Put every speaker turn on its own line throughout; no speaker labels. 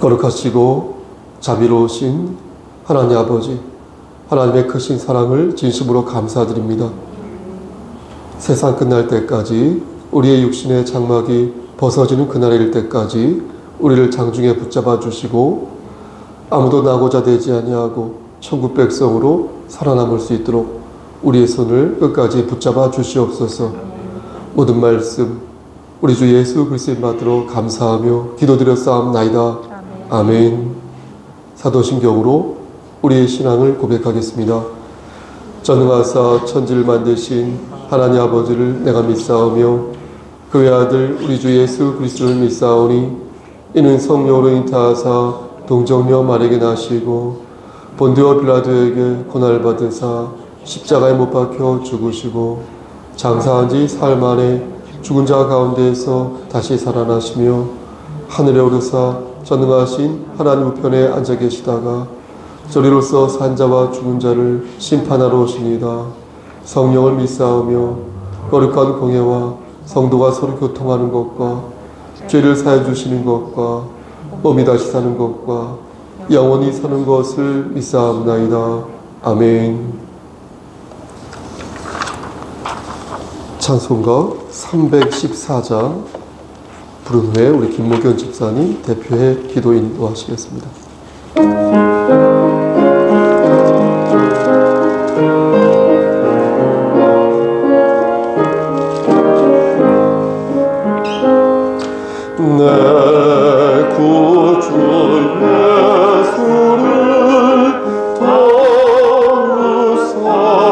거룩하시고 자비로우신 하나님 아버지, 하나님의 크신 사랑을 진심으로 감사드립니다. 세상 끝날 때까지, 우리의 육신의 장막이 벗어지는 그날에 이를 때까지 우리를 장중에 붙잡아 주시고 아무도 나고자 되지 아니하고 천국 백성으로 살아남을 수 있도록 우리의 손을 끝까지 붙잡아 주시옵소서. 모든 말씀 우리 주 예수 그리스도의 받들어 감사하며 기도드렸사옵나이다. 아멘. 사도신경으로 우리의 신앙을 고백하겠습니다. 전능하사 천지를 만드신 하나님 아버지를 내가 믿사오며 그 외아들 우리 주 예수 그리스도를 믿사오니 이는 성령으로 잉타하사 동정녀 마리아에게 나시고 본디오 빌라도에게 고난을 받으사 십자가에 못 박혀 죽으시고 장사한 지 사흘 만에 죽은 자 가운데에서 다시 살아나시며 하늘에 오르사 전능하신 하나님 우편에 앉아 계시다가 저리로서 산자와 죽은 자를 심판하러 오시니다. 성령을 믿사오며 거룩한 공예와 성도가 서로 교통하는 것과 죄를 사해 주시는 것과 몸이 다시 사는 것과 영원히 사는 것을 믿사옵나이다. 아멘. 찬송가 314장 부른 후에 우리 김목현 집사님 대표의 기도 인도하시겠습니다. 내 구주 예수를 더욱 사랑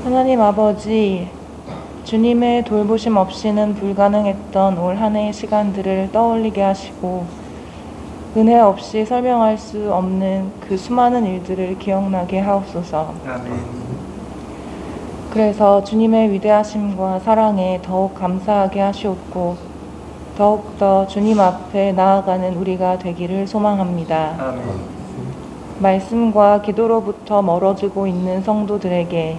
하나님 아버지, 주님의 돌보심 없이는 불가능했던 올 한 해의 시간들을 떠올리게 하시고 은혜 없이 설명할 수 없는 그 수많은 일들을 기억나게 하옵소서.
아멘.
그래서 주님의 위대하심과 사랑에 더욱 감사하게 하시옵고 더욱더 주님 앞에 나아가는 우리가 되기를 소망합니다.
아멘.
말씀과 기도로부터 멀어지고 있는 성도들에게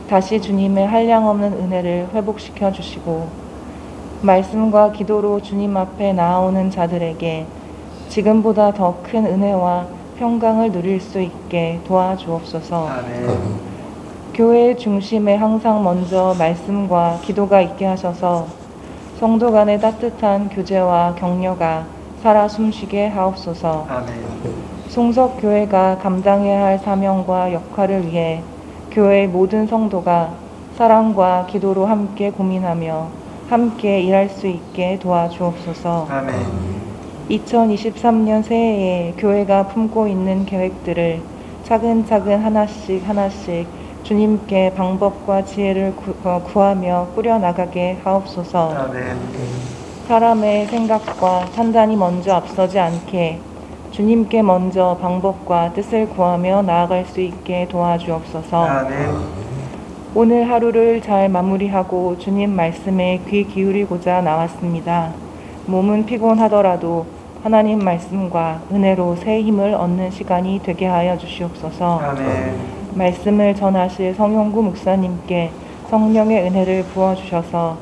다시 주님의 한량없는 은혜를 회복시켜 주시고 말씀과 기도로 주님 앞에 나아오는 자들에게 지금보다 더 큰 은혜와 평강을 누릴 수 있게 도와주옵소서.
아멘.
교회의 중심에 항상 먼저 말씀과 기도가 있게 하셔서 성도 간의 따뜻한 교제와 격려가 살아 숨쉬게 하옵소서.
아멘.
송석교회가 감당해야 할 사명과 역할을 위해 교회의 모든 성도가 사랑과 기도로 함께 고민하며 함께 일할 수 있게 도와주옵소서.
아멘.
2023년 새해에 교회가 품고 있는 계획들을 차근차근 하나씩 주님께 방법과 지혜를 구하며 꾸려나가게 하옵소서.
아멘.
사람의 생각과 판단이 먼저 앞서지 않게 주님께 먼저 방법과 뜻을 구하며 나아갈 수 있게 도와주옵소서.
아멘.
오늘 하루를 잘 마무리하고 주님 말씀에 귀 기울이고자 나왔습니다. 몸은 피곤하더라도 하나님 말씀과 은혜로 새 힘을 얻는 시간이 되게 하여 주시옵소서.
아멘.
말씀을 전하실 성용구 목사님께 성령의 은혜를 부어주셔서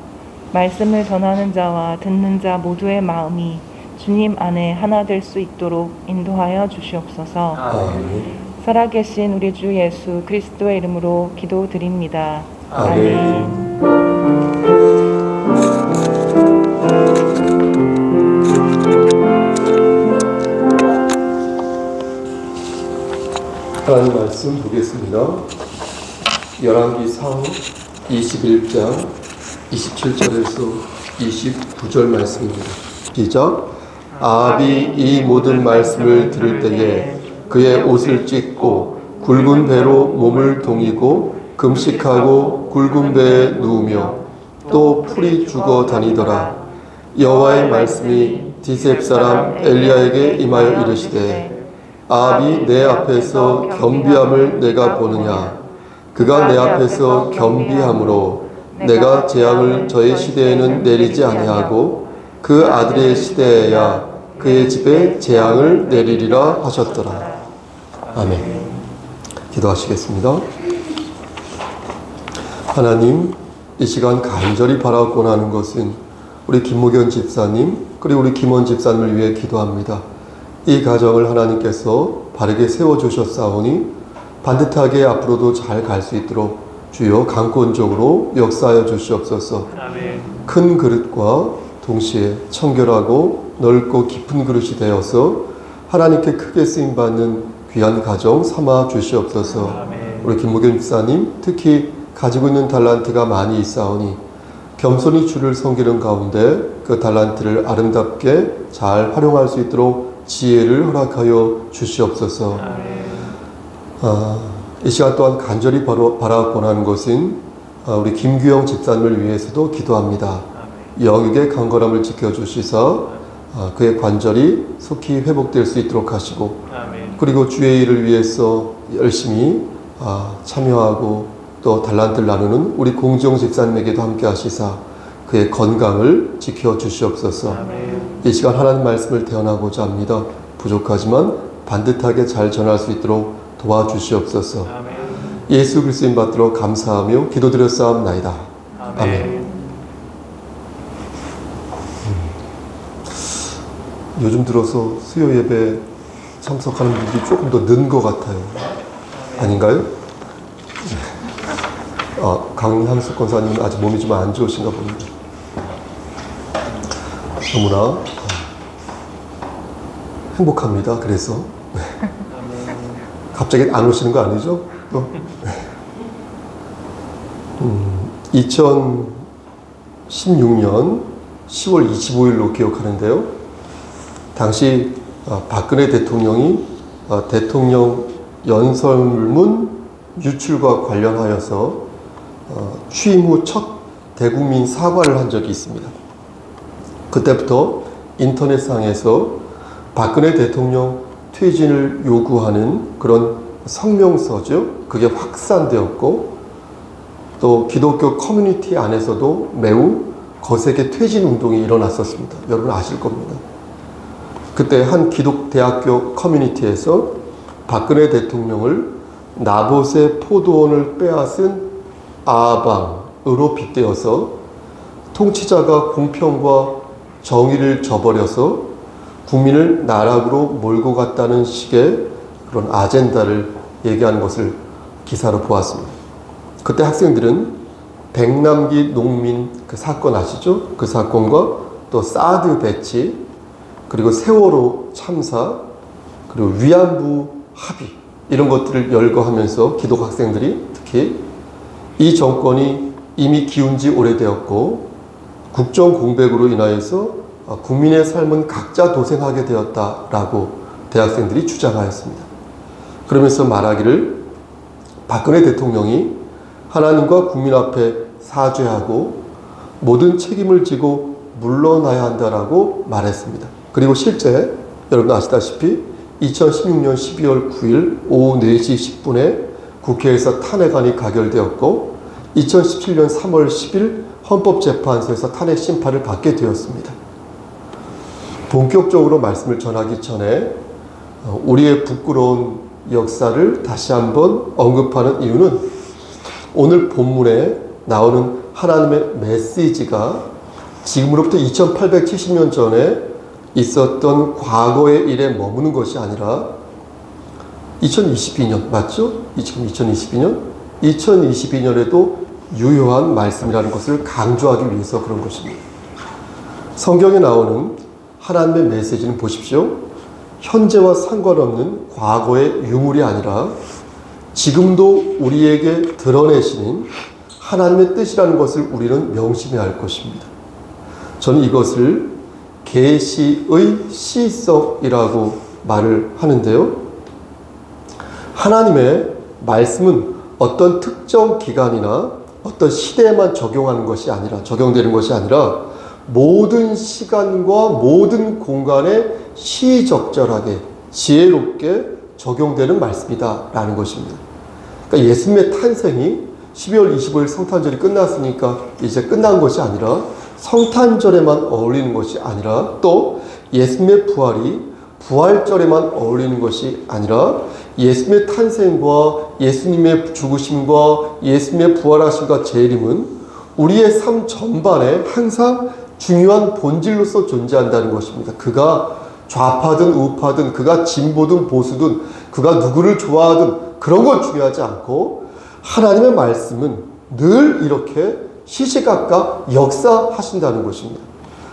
말씀을 전하는 자와 듣는 자 모두의 마음이 주님 안에 하나 될 수 있도록 인도하여 주시옵소서.
아멘.
살아계신 우리 주 예수 그리스도의 이름으로 기도드립니다.
아멘. 하나님 말씀 보겠습니다. 열왕기상 21장 27절에서 29절 말씀입니다. 시작. 아합이 이 모든 말씀을 들을 때에 그의 옷을 찢고 굵은 배로 몸을 동이고 금식하고 굵은 배에 누우며 또 풀이 죽어 다니더라. 여호와의 말씀이 디셉 사람 엘리야에게 임하여 이르시되 아합이 내 앞에서 겸비함을 내가 보느냐. 그가 내 앞에서 겸비함으로 내가 재앙을 저의 시대에는 내리지 아니하고 그 아들의 시대에야 그의 집에 재앙을 내리리라 하셨더라. 아멘. 기도하시겠습니다. 하나님, 이 시간 간절히 바라고 하는 것은 우리 김무견 집사님 그리고 우리 김원 집사님을 위해 기도합니다. 이 가정을 하나님께서 바르게 세워주셨사오니 반듯하게 앞으로도 잘 갈 수 있도록 주여 강권적으로 역사하여 주시옵소서.
아멘.
큰 그릇과 동시에 청결하고 넓고 깊은 그릇이 되어서 하나님께 크게 쓰임받는 귀한 가정 삼아 주시옵소서.
아멘.
우리 김무견 집사님 특히 가지고 있는 달란트가 많이 있사오니 겸손히 주를 섬기는 가운데 그 달란트를 아름답게 잘 활용할 수 있도록 지혜를 허락하여 주시옵소서. 이 시간 또한 간절히 바라고 하는 것은 우리 김규영 집사님을 위해서도 기도합니다. 영육의 강건함을 지켜주시사 그의 관절이 속히 회복될 수 있도록 하시고 그리고 주의 일을 위해서 열심히 참여하고 또 달란트를 나누는 우리 공정 집사님에게도 함께 하시사 그의 건강을 지켜주시옵소서. 이 시간 하나님 말씀을 대언하고자 합니다. 부족하지만 반듯하게 잘 전할 수 있도록 도와주시옵소서. 예수 그리스도인 받들어 감사하며 기도드렸사옵나이다. 아멘. 요즘 들어서 수요 예배 참석하는 분들이 조금 더 는 것 같아요. 아닌가요? 강한숙 권사님은 아직 몸이 좀 안 좋으신가 봅니다. 너무나 행복합니다. 그래서 갑자기 안 오시는 거 아니죠? 2016년 10월 25일로 기억하는데요. 당시 박근혜 대통령이 대통령 연설문 유출과 관련하여서 취임 후 첫 대국민 사과를 한 적이 있습니다. 그때부터 인터넷상에서 박근혜 대통령 퇴진을 요구하는 그런 성명서죠. 그게 확산되었고 또 기독교 커뮤니티 안에서도 매우 거세게 퇴진 운동이 일어났었습니다. 여러분 아실 겁니다. 그때 한 기독대학교 커뮤니티에서 박근혜 대통령을 나봇의 포도원을 빼앗은 아방으로 빗대어서 통치자가 공평과 정의를 저버려서 국민을 나락으로 몰고 갔다는 식의 그런 아젠다를 얘기하는 것을 기사로 보았습니다. 그때 학생들은 백남기 농민 그 사건 아시죠? 그 사건과 또 사드 배치, 그리고 세월호 참사, 그리고 위안부 합의, 이런 것들을 열거하면서 기독 학생들이 특히 이 정권이 이미 기운 지 오래되었고 국정 공백으로 인하여서 국민의 삶은 각자 도생하게 되었다라고 대학생들이 주장하였습니다. 그러면서 말하기를 박근혜 대통령이 하나님과 국민 앞에 사죄하고 모든 책임을 지고 물러나야 한다라고 말했습니다. 그리고 실제 여러분 아시다시피 2016년 12월 9일 오후 4시 10분에 국회에서 탄핵안이 가결되었고 2017년 3월 10일 헌법재판소에서 탄핵 심판을 받게 되었습니다. 본격적으로 말씀을 전하기 전에 우리의 부끄러운 역사를 다시 한번 언급하는 이유는 오늘 본문에 나오는 하나님의 메시지가 지금으로부터 2870년 전에 있었던 과거의 일에 머무는 것이 아니라 2022년 맞죠? 지금 2022년? 2022년에도 유효한 말씀이라는 것을 강조하기 위해서 그런 것입니다. 성경에 나오는 하나님의 메시지는 보십시오. 현재와 상관없는 과거의 유물이 아니라 지금도 우리에게 드러내시는 하나님의 뜻이라는 것을 우리는 명심해야 할 것입니다. 저는 이것을 계시의 시성이라고 말을 하는데요. 하나님의 말씀은 어떤 특정 기간이나 어떤 시대에만 적용되는 것이 아니라 모든 시간과 모든 공간에 시적절하게 지혜롭게 적용되는 말씀이다라는 것입니다. 그러니까 예수님의 탄생이 12월 25일 성탄절이 끝났으니까 이제 끝난 것이 아니라 성탄절에만 어울리는 것이 아니라 또 예수님의 부활이 부활절에만 어울리는 것이 아니라 예수님의 탄생과 예수님의 죽으심과 예수님의 부활하심과 재림은 우리의 삶 전반에 항상 중요한 본질로서 존재한다는 것입니다. 그가 좌파든 우파든 그가 진보든 보수든 그가 누구를 좋아하든 그런 건 중요하지 않고 하나님의 말씀은 늘 이렇게 시시각각 역사하신다는 것입니다.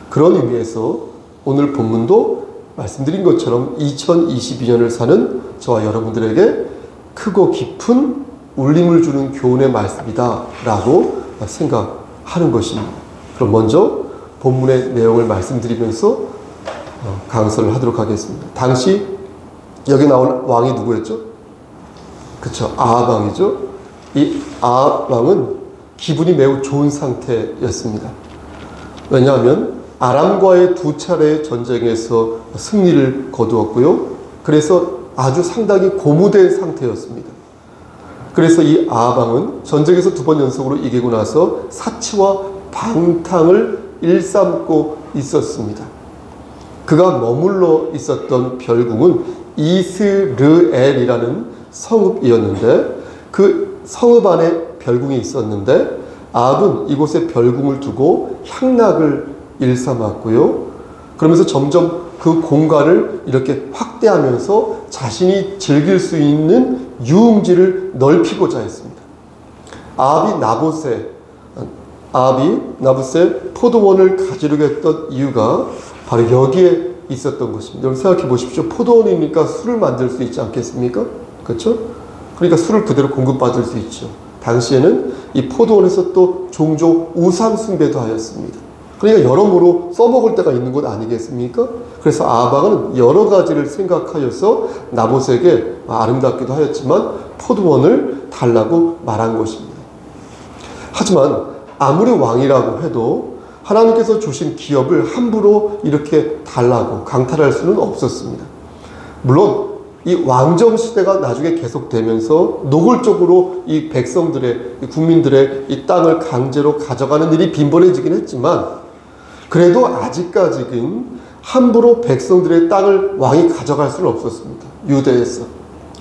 그런 의미에서 오늘 본문도 말씀드린 것처럼 2022년을 사는 저와 여러분들에게 크고 깊은 울림을 주는 교훈의 말씀이다 라고 생각하는 것입니다. 그럼 먼저 본문의 내용을 말씀드리면서 강설을 하도록 하겠습니다. 당시 여기 나온 왕이 누구였죠? 그쵸, 아합 왕이죠. 이 아합 왕은 기분이 매우 좋은 상태였습니다. 왜냐하면 아람과의 두 차례의 전쟁에서 승리를 거두었고요. 그래서 아주 상당히 고무된 상태였습니다. 그래서 이 아합 왕은 전쟁에서 2번 연속으로 이기고 나서 사치와 방탕을 일삼고 있었습니다. 그가 머물러 있었던 별궁은 이스르엘이라는 성읍이었는데 그 성읍 안에 별궁이 있었는데 아합은 이곳에 별궁을 두고 향락을 일삼았고요. 그러면서 점점 그 공간을 이렇게 확대하면서 자신이 즐길 수 있는 유흥지를 넓히고자 했습니다. 아합이 나봇의 포도원을 가지려고 했던 이유가 바로 여기에 있었던 것입니다. 여러분 생각해 보십시오. 포도원이니까 술을 만들 수 있지 않겠습니까? 그렇죠? 그러니까 술을 그대로 공급받을 수 있죠. 당시에는 이 포도원에서 또 종종 우상 숭배도 하였습니다. 그러니까 여러모로 써먹을 때가 있는 것 아니겠습니까? 그래서 아합은 여러 가지를 생각하여서 나봇에게 아름답기도 하였지만 포도원을 달라고 말한 것입니다. 하지만 아무리 왕이라고 해도 하나님께서 주신 기업을 함부로 이렇게 달라고 강탈할 수는 없었습니다. 물론 이 왕정 시대가 나중에 계속되면서 노골적으로 이 백성들의, 이 국민들의 이 땅을 강제로 가져가는 일이 빈번해지긴 했지만 그래도 아직까지는 함부로 백성들의 땅을 왕이 가져갈 수는 없었습니다. 유대에서.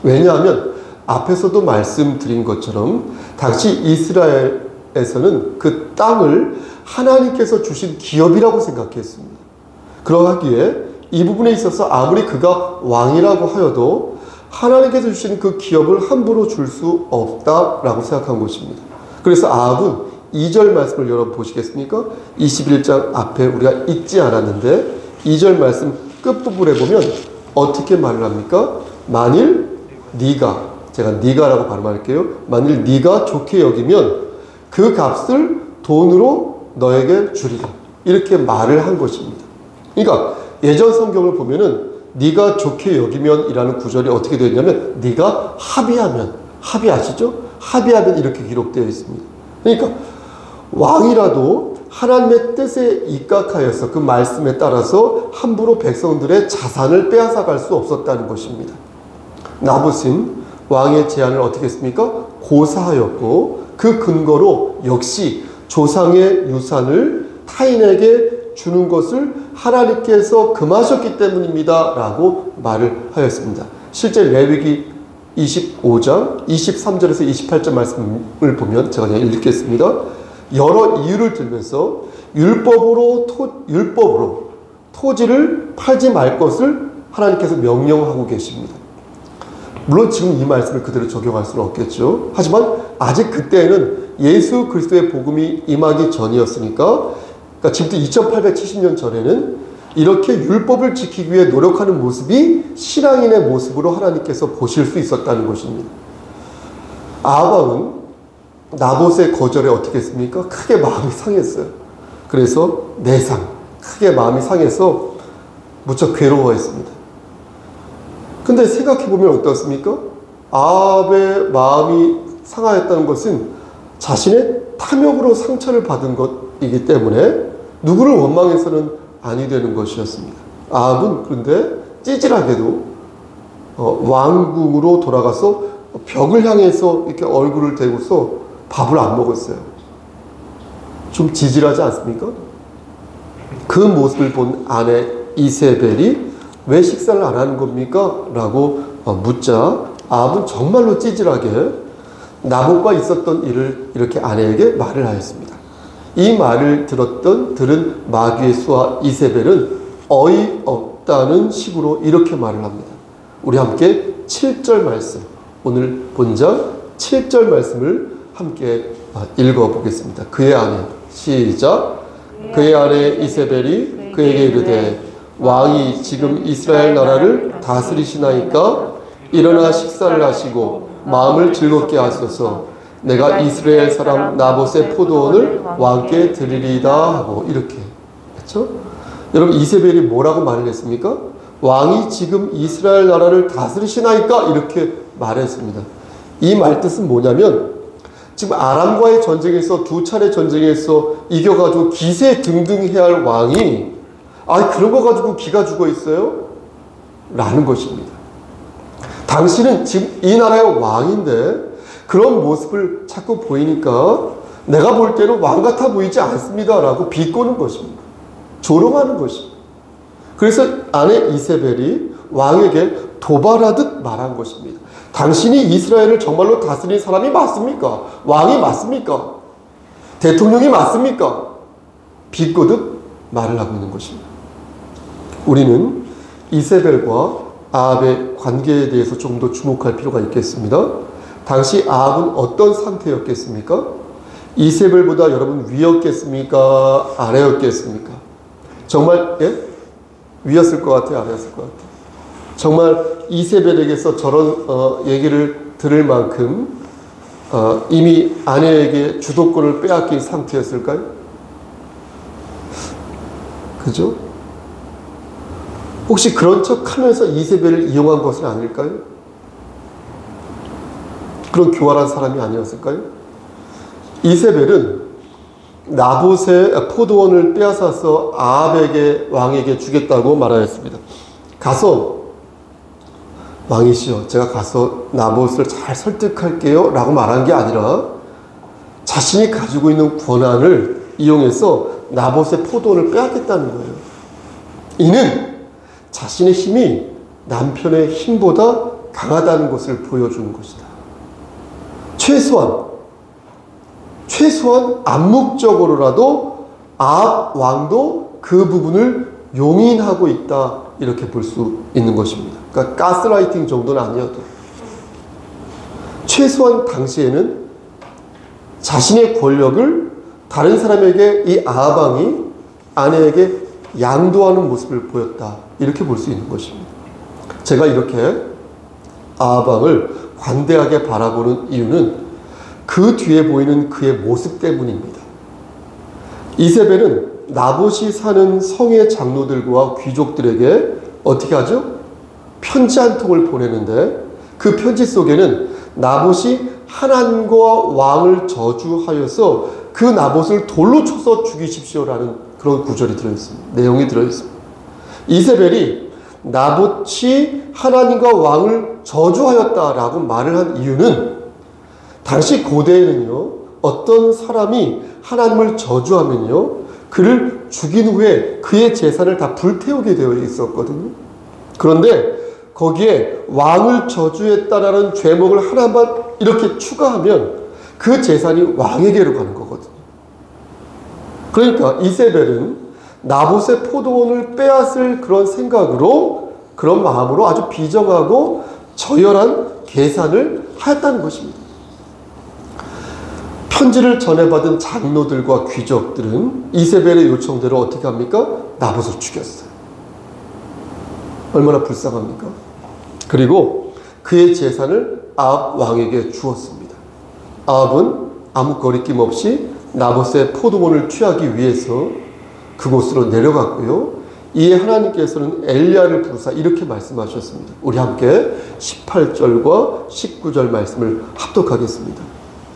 왜냐하면 앞에서도 말씀드린 것처럼 당시 이스라엘에서는 그 땅을 하나님께서 주신 기업이라고 생각했습니다. 그러하기에 이 부분에 있어서 아무리 그가 왕이라고 하여도 하나님께서 주신 그 기업을 함부로 줄 수 없다라고 생각한 것입니다. 그래서 아합은 2절 말씀을 여러분 보시겠습니까? 21장 앞에 우리가 읽지 않았는데 2절 말씀 끝부분에 보면 어떻게 말을 합니까? 만일 네가, 제가 네가라고 발음할게요. 만일 네가 좋게 여기면 그 값을 돈으로 너에게 주리라. 이렇게 말을 한 것입니다. 그러니까 예전 성경을 보면은 네가 좋게 여기면 이라는 구절이 어떻게 되어 있냐면 네가 합의하면, 합의하시죠? 합의하면 이렇게 기록되어 있습니다. 그러니까 왕이라도 하나님의 뜻에 입각하여서 그 말씀에 따라서 함부로 백성들의 자산을 빼앗아갈 수 없었다는 것입니다. 나봇은 왕의 제안을 어떻게 했습니까? 고사하였고 그 근거로 역시 조상의 유산을 타인에게 주는 것을 하나님께서 금하셨기 때문입니다 라고 말을 하였습니다. 실제 레위기 25장 23절에서 28절 말씀을 보면 제가 그냥 읽겠습니다. 여러 이유를 들면서 율법으로 토지를 팔지 말 것을 하나님께서 명령하고 계십니다. 물론 지금 이 말씀을 그대로 적용할 수는 없겠죠. 하지만 아직 그때는 예수 그리스도의 복음이 임하기 전이었으니까, 그러니까 지금부터 2870년 전에는 이렇게 율법을 지키기 위해 노력하는 모습이 신앙인의 모습으로 하나님께서 보실 수 있었다는 것입니다. 아합은 나봇의 거절에 어떻게 했습니까? 크게 마음이 상했어요. 그래서 내상, 크게 마음이 상해서 무척 괴로워했습니다. 근데 생각해보면 어떻습니까? 아합의 마음이 상하였다는 것은 자신의 탐욕으로 상처를 받은 것이기 때문에 누구를 원망해서는 아니 되는 것이었습니다. 아합은 그런데 찌질하게도 왕궁으로 돌아가서 벽을 향해서 이렇게 얼굴을 대고서 밥을 안 먹었어요. 좀 지질하지 않습니까? 그 모습을 본 아내 이세벨이 왜 식사를 안 하는 겁니까? 라고 묻자 아합은 정말로 찌질하게 나봇과 있었던 일을 이렇게 아내에게 말을 하였습니다. 이 말을 들은 마귀의 수하 이세벨은 어이없다는 식으로 이렇게 말을 합니다. 우리 함께 7절 말씀, 오늘 본장 7절 말씀을 함께 읽어보겠습니다. 그의 아내, 시작. 그의 아내 이세벨이 그에게 이르되 왕이 지금 이스라엘 나라를 다스리시나이까? 일어나 식사를 하시고 마음을 즐겁게 하소서. 내가 이스라엘 사람 나봇의 포도원을 왕께 드리리다 하고 이렇게 그렇죠? 여러분 이세벨이 뭐라고 말을 했습니까? 왕이 지금 이스라엘 나라를 다스리시나이까? 이렇게 말했습니다. 이 말 뜻은 뭐냐면 지금 아람과의 전쟁에서 두 차례 전쟁에서 이겨가지고 기세 등등해야 할 왕이 그런 거 가지고 기가 죽어 있어요? 라는 것입니다. 당신은 지금 이 나라의 왕인데 그런 모습을 자꾸 보이니까 내가 볼 때는 왕 같아 보이지 않습니다 라고 비꼬는 것입니다. 조롱하는 것입니다. 그래서 아내 이세벨이 왕에게 도발하듯 말한 것입니다. 당신이 이스라엘을 정말로 다스린 사람이 맞습니까? 왕이 맞습니까? 대통령이 맞습니까? 비꼬듯 말을 하고 있는 것입니다. 우리는 이세벨과 아합의 관계에 대해서 조금 더 주목할 필요가 있겠습니다. 당시 아합은 어떤 상태였겠습니까? 이세벨보다 여러분 위였겠습니까? 아래였겠습니까? 정말 위였을 것 같아요? 아래였을 것 같아요? 정말 이세벨에게서 저런 얘기를 들을 만큼 이미 아내에게 주도권을 빼앗긴 상태였을까요? 그죠? 혹시 그런 척 하면서 이세벨을 이용한 것은 아닐까요? 그런 교활한 사람이 아니었을까요? 이세벨은 나봇의 포도원을 빼앗아서 아합에게 왕에게 주겠다고 말하였습니다. 가서 왕이시여 제가 가서 나봇을 잘 설득할게요 라고 말한 게 아니라 자신이 가지고 있는 권한을 이용해서 나봇의 포도원을 빼앗겠다는 거예요. 이는 자신의 힘이 남편의 힘보다 강하다는 것을 보여주는 것이다. 최소한 암묵적으로라도 아합 왕도 그 부분을 용인하고 있다 이렇게 볼 수 있는 것입니다. 그러니까 가스라이팅 정도는 아니어도 최소한 당시에는 자신의 권력을 다른 사람에게 이 아방이 아내에게 양도하는 모습을 보였다. 이렇게 볼 수 있는 것입니다. 제가 이렇게 아방을 관대하게 바라보는 이유는 그 뒤에 보이는 그의 모습 때문입니다. 이세벨은 나봇이 사는 성의 장로들과 귀족들에게 어떻게 하죠? 편지 한 통을 보내는데 그 편지 속에는 나봇이 하나님과 왕을 저주하여서 그 나봇을 돌로 쳐서 죽이십시오라는 그런 구절이 들어있습니다. 내용이 들어있습니다. 이세벨이 나봇이 하나님과 왕을 저주하였다라고 말을 한 이유는 당시 고대에는요, 어떤 사람이 하나님을 저주하면요, 그를 죽인 후에 그의 재산을 다 불태우게 되어 있었거든요. 그런데 거기에 왕을 저주했다라는 죄목을 하나만 이렇게 추가하면 그 재산이 왕에게로 가는 거거든요. 그러니까 이세벨은 나봇의 포도원을 빼앗을 그런 생각으로, 그런 마음으로 아주 비정하고 저열한 계산을 하였다는 것입니다. 편지를 전해받은 장로들과 귀족들은 이세벨의 요청대로 어떻게 합니까? 나봇을 죽였어요. 얼마나 불쌍합니까? 그리고 그의 재산을 아합 왕에게 주었습니다. 아합은 아무 거리낌 없이 나봇의 포도원을 취하기 위해서 그곳으로 내려갔고요. 이에 하나님께서는 엘리야를 부르사 이렇게 말씀하셨습니다. 우리 함께 18절과 19절 말씀을 합독하겠습니다.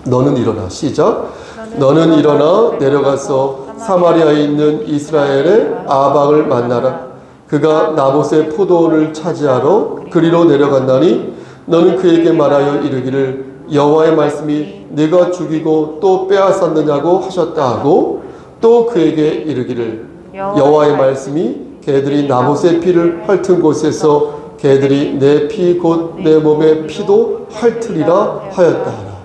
너는 일어나, 시작. 너는 일어나 내려가서 사마리아에 있는 이스라엘의 아방을 만나라. 그가 나봇의 포도원을 차지하러 그리로 내려간다니 너는 그에게 말하여 이르기를 여호와의 말씀이 네가 죽이고 또 빼앗았느냐고 하셨다 하고 또 그에게 이르기를 여호와의 말씀이 개들이 나봇의 피를 핥은 곳에서 개들이 내 피 곧 내 몸의 피도 핥으리라 하였다 하라.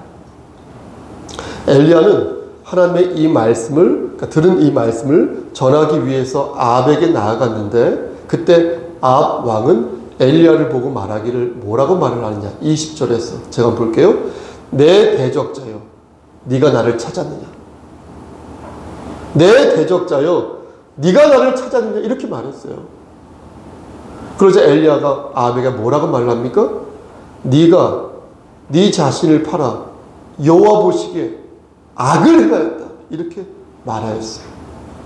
엘리야는 하나님의 이 말씀을, 그러니까 들은 이 말씀을 전하기 위해서 아합에게 나아갔는데 그때 아합 왕은 엘리야를 보고 말하기를 뭐라고 말을 하느냐. 20절에서 제가 한번 볼게요. 내 대적자여 네가 나를 찾았느냐. 내 대적자여 네가 나를 찾았느냐 이렇게 말했어요. 그러자 엘리야가 아합에게 뭐라고 말을 합니까? 네가 네 자신을 팔아 여호와 보시기에 악을 행하였다 이렇게 말하였어요.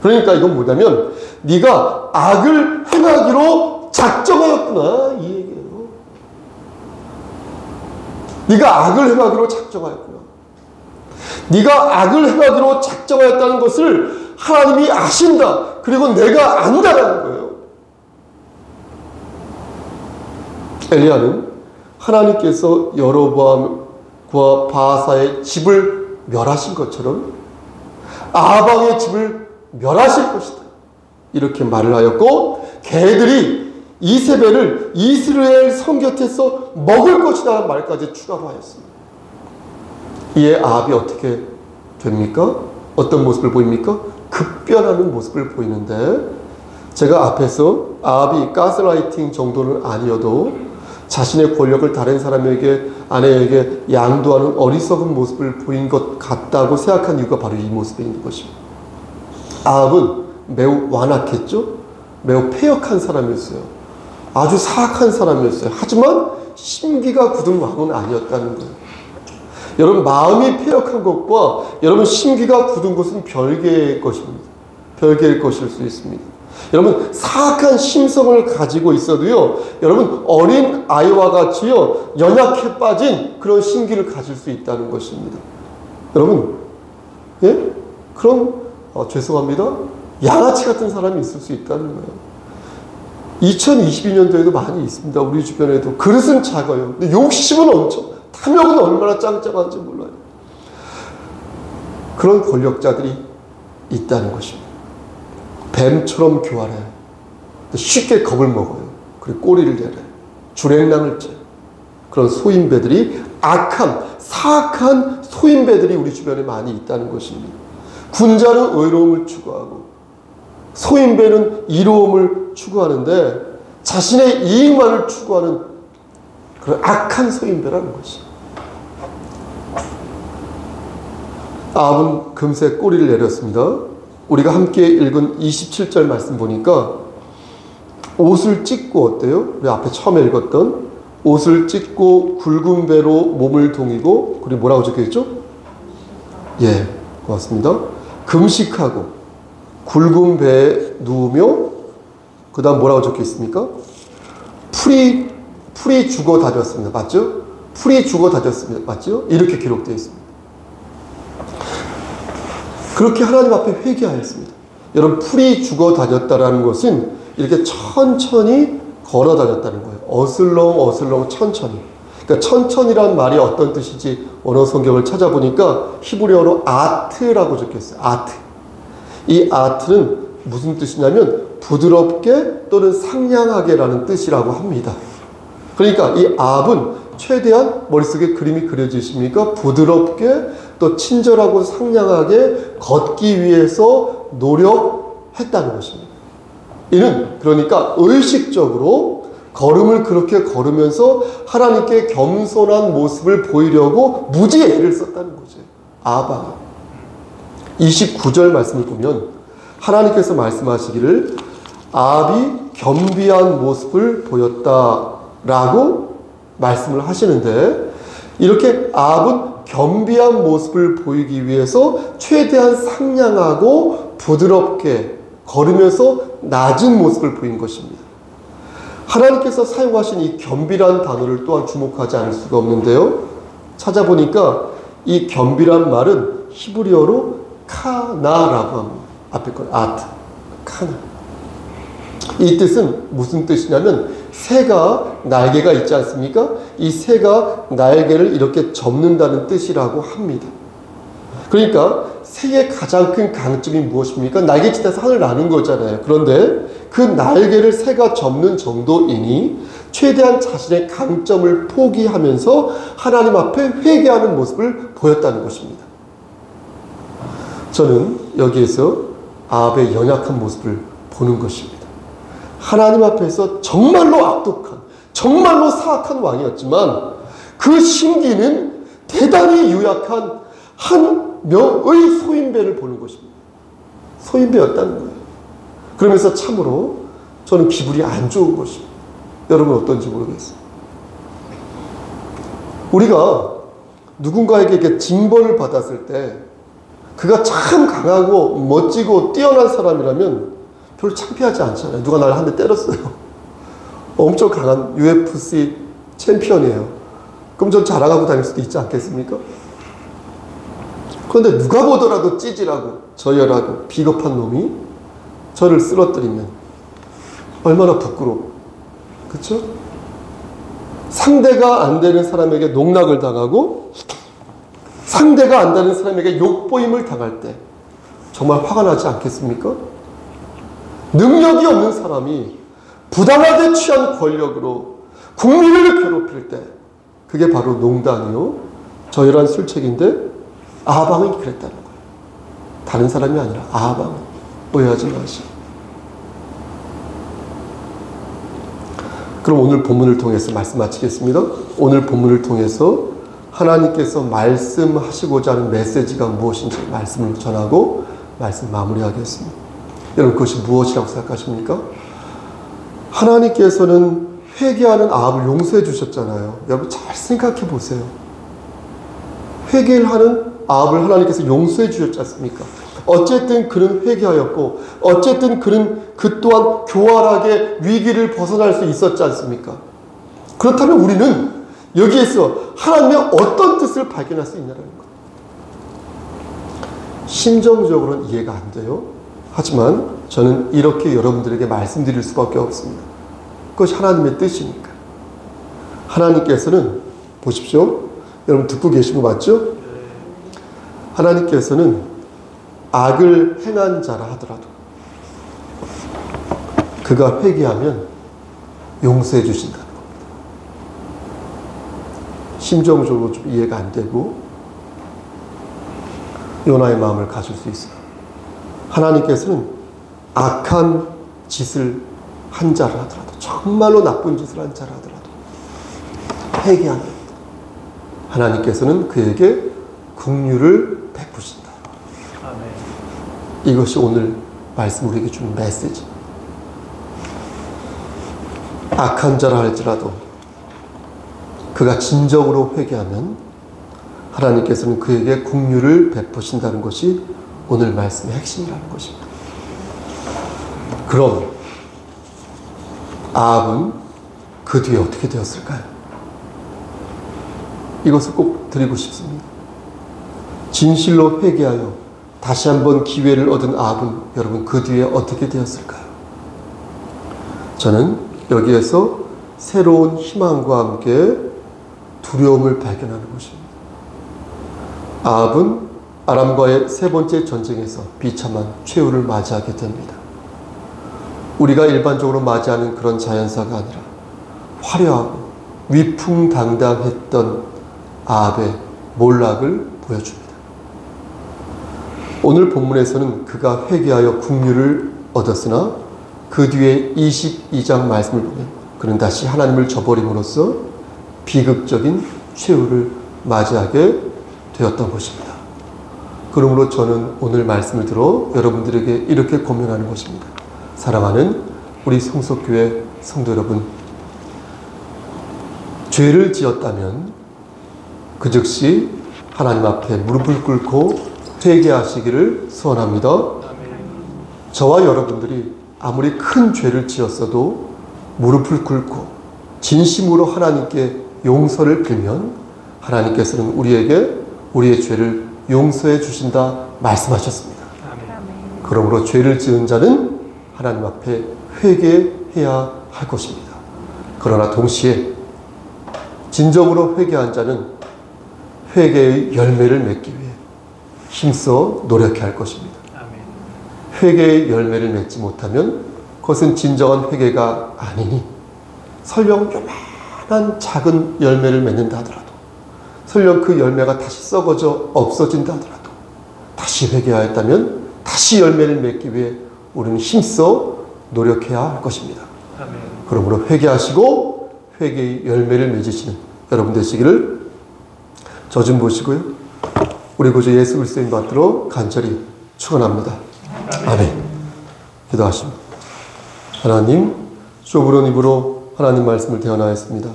그러니까 이건 뭐냐면 네가 악을 행하기로 작정하였구나 이 얘기예요. 네가 악을 행하기로 작정하였구나. 네가 악을 행하기로 작정하였다는 것을 하나님이 아신다. 그리고 내가 안다라는 거예요. 엘리야는 하나님께서 여로보암과 바하사의 집을 멸하신 것처럼 아방의 집을 멸하실 것이다. 이렇게 말을 하였고 개들이 이세벨을 이스라엘 성 곁에서 먹을 것이라는 말까지 추가로 하였습니다. 이에 아합이 어떻게 됩니까? 어떤 모습을 보입니까? 급변하는 모습을 보이는데 제가 앞에서 아합이 가스라이팅 정도는 아니어도 자신의 권력을 다른 사람에게 아내에게 양도하는 어리석은 모습을 보인 것 같다고 생각한 이유가 바로 이 모습에 있는 것입니다. 아합은 매우 완악했죠. 매우 패역한 사람이었어요. 아주 사악한 사람이었어요. 하지만 심기가 굳은 왕은 아니었다는 거예요. 여러분 마음이 패역한 것과 여러분 심기가 굳은 것은 별개의 것입니다. 별개의 것일 수 있습니다. 여러분 사악한 심성을 가지고 있어도요, 여러분 어린 아이와 같이요 연약해 빠진 그런 심기를 가질 수 있다는 것입니다. 여러분, 예? 그런 죄송합니다. 양아치 같은 사람이 있을 수 있다는 거예요. 2022년도에도 많이 있습니다. 우리 주변에도 그릇은 작아요. 근데 욕심은 엄청, 탐욕은 얼마나 짱짱한지 몰라요. 그런 권력자들이 있다는 것입니다. 뱀처럼 교활해. 쉽게 겁을 먹어요. 그리고 꼬리를 내려. 주랭랑을 째. 그런 소인배들이 악한, 사악한 소인배들이 우리 주변에 많이 있다는 것입니다. 군자는 의로움을 추구하고 소인배는 이로움을 추구하는데 자신의 이익만을 추구하는 그런 악한 소인배라는 것이. 아합은 금세 꼬리를 내렸습니다. 우리가 함께 읽은 27절 말씀 보니까 옷을 찢고 어때요? 우리 앞에 처음에 읽었던 옷을 찢고 굵은 배로 몸을 동이고, 그리고 뭐라고 적혀있죠? 예, 고맙습니다. 금식하고 굵은 배에 누우며, 그 다음 뭐라고 적혀있습니까? 풀이 죽어 다녔습니다. 맞죠? 풀이 죽어 다녔습니다. 맞죠? 이렇게 기록되어 있습니다. 그렇게 하나님 앞에 회개하였습니다. 여러분, 풀이 죽어 다녔다라는 것은 이렇게 천천히 걸어 다녔다는 거예요. 어슬렁 천천히. 그러니까 천천히란 말이 어떤 뜻인지 언어 성경을 찾아보니까 히브리어로 아트라고 적혀있어요. 아트. 이 아트는 무슨 뜻이냐면 부드럽게 또는 상냥하게라는 뜻이라고 합니다. 그러니까 이 아합은 최대한 머릿속에 그림이 그려지십니까? 부드럽게 또 친절하고 상냥하게 걷기 위해서 노력했다는 것입니다. 이는 그러니까 의식적으로 걸음을 그렇게 걸으면서 하나님께 겸손한 모습을 보이려고 무지의 애를 썼다는 거죠. 아합아. 29절 말씀을 보면 하나님께서 말씀하시기를 아합이 겸비한 모습을 보였다라고 말씀을 하시는데, 이렇게 아합은 겸비한 모습을 보이기 위해서 최대한 상냥하고 부드럽게 걸으면서 낮은 모습을 보인 것입니다. 하나님께서 사용하신 이 겸비란 단어를 또한 주목하지 않을 수가 없는데요. 찾아보니까 이 겸비란 말은 히브리어로 카나라고 합니다. 앞에 건 아트, 카나. 이 뜻은 무슨 뜻이냐면 새가 날개가 있지 않습니까? 이 새가 날개를 이렇게 접는다는 뜻이라고 합니다. 그러니까 새의 가장 큰 강점이 무엇입니까? 날개짓에서 하늘 나는 거잖아요. 그런데 그 날개를 새가 접는 정도이니 최대한 자신의 강점을 포기하면서 하나님 앞에 회개하는 모습을 보였다는 것입니다. 저는 여기에서 아합의 연약한 모습을 보는 것입니다. 하나님 앞에서 정말로 악독한, 정말로 사악한 왕이었지만 그 심기는 대단히 유약한 한 명의 소인배를 보는 것입니다. 소인배였다는 거예요. 그러면서 참으로 저는 기분이 안 좋은 것입니다. 여러분 어떤지 모르겠어요. 우리가 누군가에게 이렇게 징벌을 받았을 때 그가 참 강하고 멋지고 뛰어난 사람이라면 별로 창피하지 않잖아요. 누가 나를 한 대 때렸어요. 엄청 강한 UFC 챔피언이에요. 그럼 전 자랑하고 다닐 수도 있지 않겠습니까? 그런데 누가 보더라도 찌질하고 저열하고 비겁한 놈이 저를 쓰러뜨리면 얼마나 부끄러워. 그렇죠? 상대가 안 되는 사람에게 농락을 당하고 상대가 안 되는 사람에게 욕보임을 당할 때 정말 화가 나지 않겠습니까? 능력이 없는 사람이 부당하게 취한 권력으로 국민을 괴롭힐 때 그게 바로 농단이요 저열한 술책인데 아합왕이 그랬다는 거예요. 다른 사람이 아니라 아합왕. 오해하지 마시고. 그럼 오늘 본문을 통해서 말씀 마치겠습니다. 오늘 본문을 통해서 하나님께서 말씀하시고자 하는 메시지가 무엇인지 말씀을 전하고 말씀 마무리하겠습니다. 여러분 그것이 무엇이라고 생각하십니까? 하나님께서는 회개하는 아합을 용서해 주셨잖아요. 여러분 잘 생각해 보세요. 회개를 하는 아합을 하나님께서 용서해 주셨지 않습니까? 어쨌든 그는 회개하였고 어쨌든 그는 그 또한 교활하게 위기를 벗어날 수 있었지 않습니까? 그렇다면 우리는 여기에서 하나님의 어떤 뜻을 발견할 수 있냐는 것. 심정적으로는 이해가 안 돼요. 하지만 저는 이렇게 여러분들에게 말씀드릴 수밖에 없습니다. 그것이 하나님의 뜻이니까. 하나님께서는 보십시오. 여러분 듣고 계신 거 맞죠? 하나님께서는 악을 행한 자라 하더라도 그가 회개하면 용서해 주신다는 겁니다. 심정적으로 좀 이해가 안 되고 요나의 마음을 가질 수 있어요. 하나님께서는 악한 짓을 한 자라 하더라도 정말로 나쁜 짓을 한 자라 하더라도 회개하는 하나님께서는 그에게 긍휼을 베푸신다. 이것이 오늘 말씀 우리에게 주는 메시지. 악한 자라 할지라도 그가 진정으로 회개하면 하나님께서는 그에게 긍휼을 베푸신다는 것이 오늘 말씀의 핵심이라는 것입니다. 그럼 아합은 그 뒤에 어떻게 되었을까요? 이것을 꼭 드리고 싶습니다. 진실로 회개하여 다시 한번 기회를 얻은 아합은 여러분 그 뒤에 어떻게 되었을까요? 저는 여기에서 새로운 희망과 함께 두려움을 발견하는 것입니다. 아합은 아람과의 세 번째 전쟁에서 비참한 최후를 맞이하게 됩니다. 우리가 일반적으로 맞이하는 그런 자연사가 아니라 화려하고 위풍당당했던 아합의 몰락을 보여줍니다. 오늘 본문에서는 그가 회개하여 긍휼을 얻었으나 그 뒤에 22장 말씀을 보면 그는 다시 하나님을 저버림으로써 비극적인 최후를 맞이하게 되었던 것입니다. 그러므로 저는 오늘 말씀을 들어 여러분들에게 이렇게 권면하는 것입니다. 사랑하는 우리 성속교회 성도 여러분, 죄를 지었다면 그 즉시 하나님 앞에 무릎을 꿇고 회개하시기를 소원합니다. 저와 여러분들이 아무리 큰 죄를 지었어도 무릎을 꿇고 진심으로 하나님께 용서를 빌면 하나님께서는 우리에게 우리의 죄를 용서해 주신다 말씀하셨습니다. 그러므로 죄를 지은 자는 하나님 앞에 회개해야 할 것입니다. 그러나 동시에 진정으로 회개한 자는 회개의 열매를 맺기 위해 힘써 노력해야 할 것입니다. 회개의 열매를 맺지 못하면 그것은 진정한 회개가 아니니 설령 요만한 작은 열매를 맺는다 하더라도 설령 그 열매가 다시 썩어져 없어진다 하더라도 다시 회개하였다면 다시 열매를 맺기 위해 우리는 힘써 노력해야 할 것입니다. 그러므로 회개하시고 회개의 열매를 맺으시는 여러분 되시기를 저 좀 보시고요. 우리 구주 예수 그리스도인 받들어 간절히 축원합니다. 아멘. 기도하십니다. 하나님, 좁은 입으로 하나님 말씀을 대언하였습니다.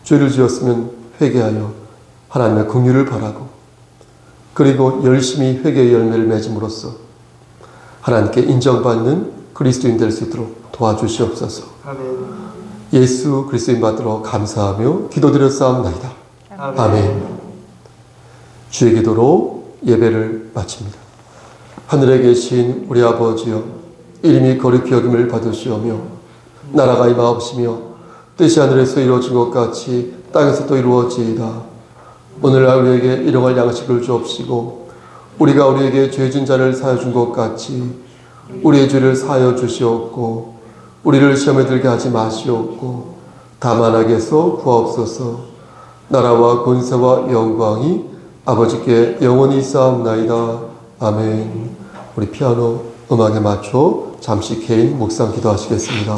죄를 지었으면 회개하여 하나님의 긍휼을 바라고 그리고 열심히 회개의 열매를 맺음으로써 하나님께 인정받는 그리스도인 될 수 있도록 도와주시옵소서. 예수 그리스도인 받들어 감사하며 기도드렸사옵나이다. 아멘. 주의 기도로 예배를 마칩니다. 하늘에 계신 우리 아버지여, 이름이 거룩히 여김을 받으시오며 나라가 임하옵시며 뜻이 하늘에서 이루어진 것 같이 땅에서도 이루어지이다. 오늘날 우리에게 일용할 양식을 주옵시고 우리가 우리에게 죄진 자를 사하여 준 것 같이 우리의 죄를 사하여 주시옵고 우리를 시험에 들게 하지 마시옵고 다만 악에서 구하옵소서. 나라와 권세와 영광이 아버지께 영원히 있사옵나이다. 아멘. 우리 피아노 음악에 맞춰 잠시 개인 묵상 기도하시겠습니다.